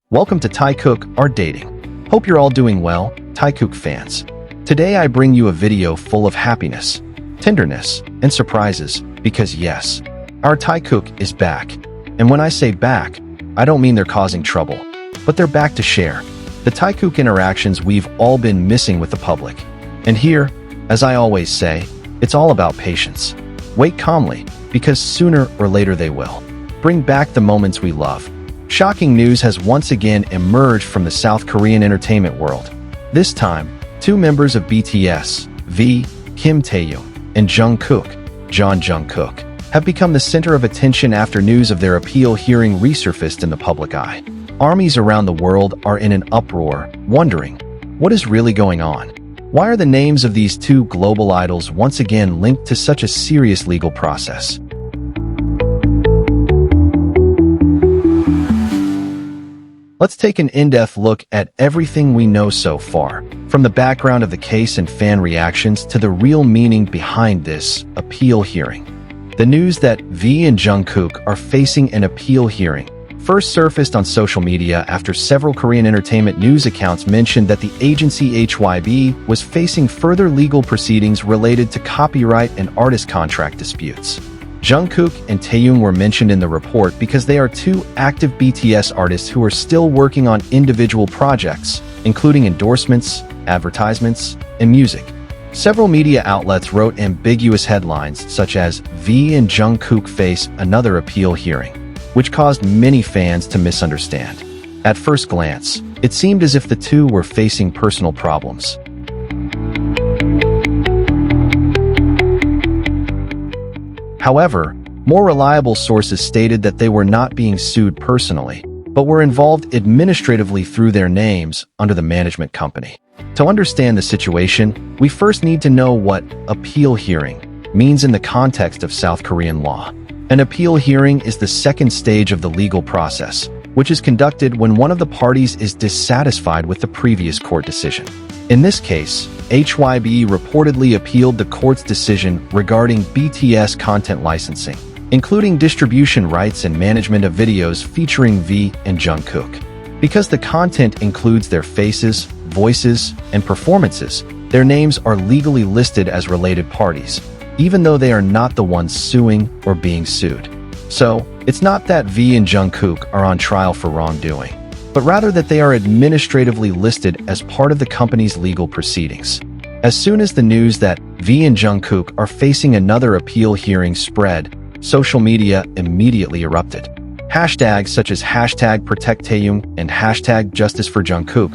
Welcome to Taekook, Our Dating. Hope you're all doing well, Taekook fans. Today I bring you a video full of happiness, tenderness, and surprises because yes, our Taekook is back. And when I say back, I don't mean they're causing trouble, but they're back to share the Taekook interactions we've all been missing with the public. And here, as I always say, it's all about patience. Wait calmly, because sooner or later they will. Bring back the moments we love. Shocking news has once again emerged from the South Korean entertainment world. This time, two members of BTS, V, Kim Taehyung, and Jungkook, Jeon Jungkook, have become the center of attention after news of their appeal hearing resurfaced in the public eye. Armies around the world are in an uproar, wondering, what is really going on? Why are the names of these two global idols once again linked to such a serious legal process? Let's take an in-depth look at everything we know so far, from the background of the case and fan reactions to the real meaning behind this appeal hearing. The news that V and Jungkook are facing an appeal hearing first surfaced on social media after several Korean entertainment news accounts mentioned that the agency HYBE was facing further legal proceedings related to copyright and artist contract disputes. Jungkook and Taehyung were mentioned in the report because they are two active BTS artists who are still working on individual projects, including endorsements, advertisements, and music. Several media outlets wrote ambiguous headlines such as V and Jungkook face another appeal hearing, which caused many fans to misunderstand. At first glance, it seemed as if the two were facing personal problems. However, more reliable sources stated that they were not being sued personally, but were involved administratively through their names under the management company. To understand the situation, we first need to know what appeal hearing means in the context of South Korean law. An appeal hearing is the second stage of the legal process, which is conducted when one of the parties is dissatisfied with the previous court decision. In this case, HYBE reportedly appealed the court's decision regarding BTS content licensing, including distribution rights and management of videos featuring V and Jungkook. Because the content includes their faces, voices, and performances, their names are legally listed as related parties, even though they are not the ones suing or being sued. So, it's not that V and Jungkook are on trial for wrongdoing, but rather that they are administratively listed as part of the company's legal proceedings. As soon as the news that V and Jungkook are facing another appeal hearing spread, social media immediately erupted. Hashtags such as hashtag Protect Taehyung and hashtag Justice for Jungkook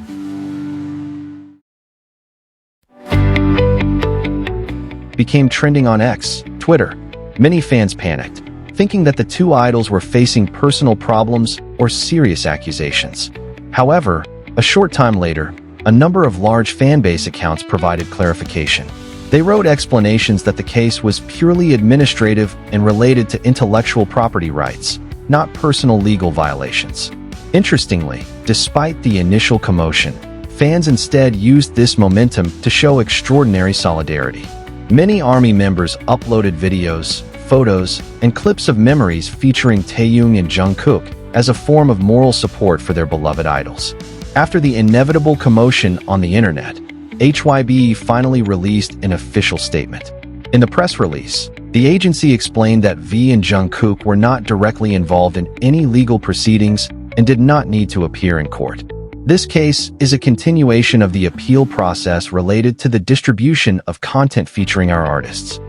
became trending on X, Twitter. Many fans panicked, thinking that the two idols were facing personal problems or serious accusations. However, a short time later, a number of large fanbase accounts provided clarification. They wrote explanations that the case was purely administrative and related to intellectual property rights, not personal legal violations. Interestingly, despite the initial commotion, fans instead used this momentum to show extraordinary solidarity. Many ARMY members uploaded videos, photos, and clips of memories featuring Taehyung and Jungkook as a form of moral support for their beloved idols. After the inevitable commotion on the internet, HYBE finally released an official statement. In the press release, the agency explained that V and Jungkook were not directly involved in any legal proceedings and did not need to appear in court. This case is a continuation of the appeal process related to the distribution of content featuring our artists.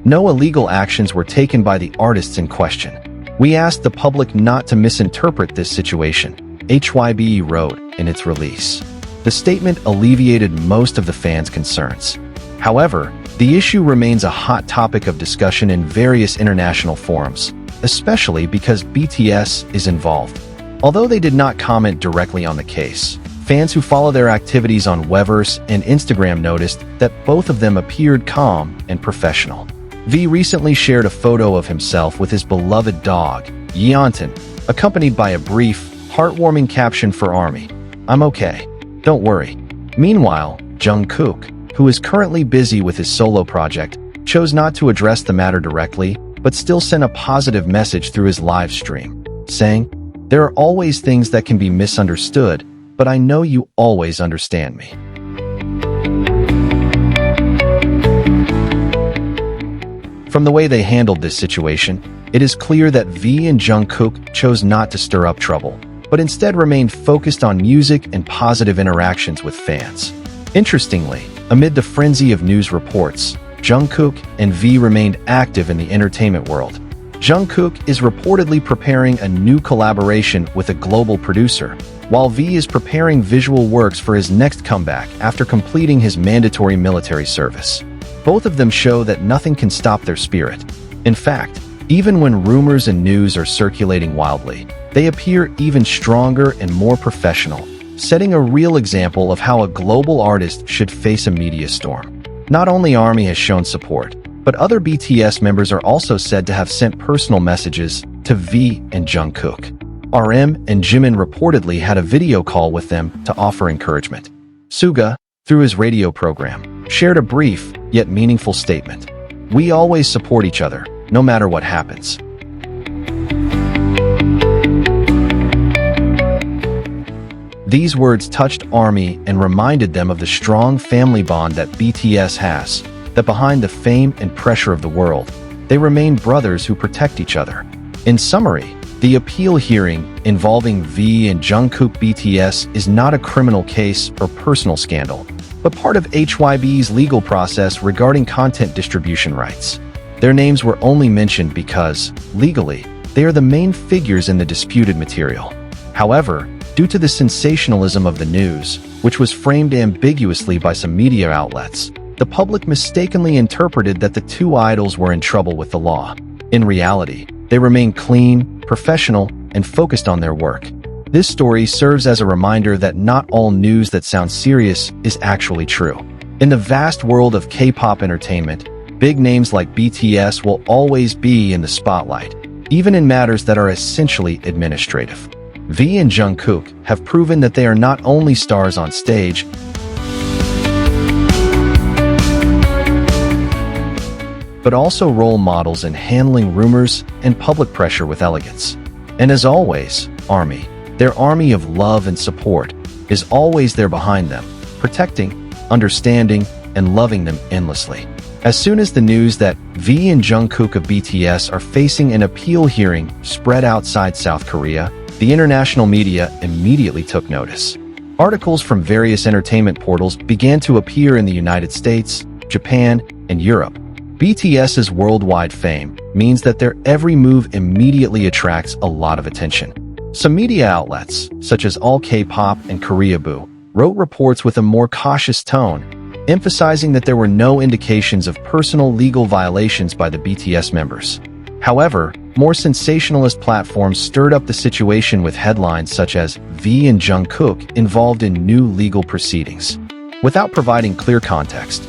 No illegal actions were taken by the artists in question. We asked the public not to misinterpret this situation, HYBE wrote in its release. The statement alleviated most of the fans' concerns. However, the issue remains a hot topic of discussion in various international forums, especially because BTS is involved. Although they did not comment directly on the case, fans who follow their activities on Weverse and Instagram noticed that both of them appeared calm and professional. V recently shared a photo of himself with his beloved dog, Yeontan, accompanied by a brief, heartwarming caption for ARMY, "I'm okay. Don't worry." Meanwhile, Jungkook, who is currently busy with his solo project, chose not to address the matter directly, but still sent a positive message through his live stream, saying, "There are always things that can be misunderstood, but I know you always understand me." From the way they handled this situation, it is clear that V and Jungkook chose not to stir up trouble, but instead remained focused on music and positive interactions with fans. Interestingly, amid the frenzy of news reports, Jungkook and V remained active in the entertainment world. Jungkook is reportedly preparing a new collaboration with a global producer, while V is preparing visual works for his next comeback after completing his mandatory military service. Both of them show that nothing can stop their spirit. In fact, even when rumors and news are circulating wildly, they appear even stronger and more professional, setting a real example of how a global artist should face a media storm. Not only ARMY has shown support, but other BTS members are also said to have sent personal messages to V and Jungkook. RM and Jimin reportedly had a video call with them to offer encouragement. Suga, through his radio program, shared a brief yet meaningful statement. "We always support each other, no matter what happens." These words touched ARMY and reminded them of the strong family bond that BTS has, that behind the fame and pressure of the world, they remain brothers who protect each other. In summary, the appeal hearing involving V and Jungkook BTS is not a criminal case or personal scandal, but part of HYBE's legal process regarding content distribution rights. Their names were only mentioned because, legally, they are the main figures in the disputed material. However, due to the sensationalism of the news, which was framed ambiguously by some media outlets, the public mistakenly interpreted that the two idols were in trouble with the law. In reality, they remain clean, professional, and focused on their work. This story serves as a reminder that not all news that sounds serious is actually true. In the vast world of K-pop entertainment, big names like BTS will always be in the spotlight, even in matters that are essentially administrative. V and Jungkook have proven that they are not only stars on stage, but also role models in handling rumors and public pressure with elegance. And as always, ARMY, their army of love and support, is always there behind them, protecting, understanding, and loving them endlessly. As soon as the news that V and Jungkook of BTS are facing an appeal hearing spread outside South Korea, the international media immediately took notice. Articles from various entertainment portals began to appear in the United States, Japan, and Europe. BTS's worldwide fame means that their every move immediately attracts a lot of attention. Some media outlets, such as All K-Pop and Koreaboo, wrote reports with a more cautious tone, emphasizing that there were no indications of personal legal violations by the BTS members. However, more sensationalist platforms stirred up the situation with headlines such as V and Jungkook involved in new legal proceedings. Without providing clear context,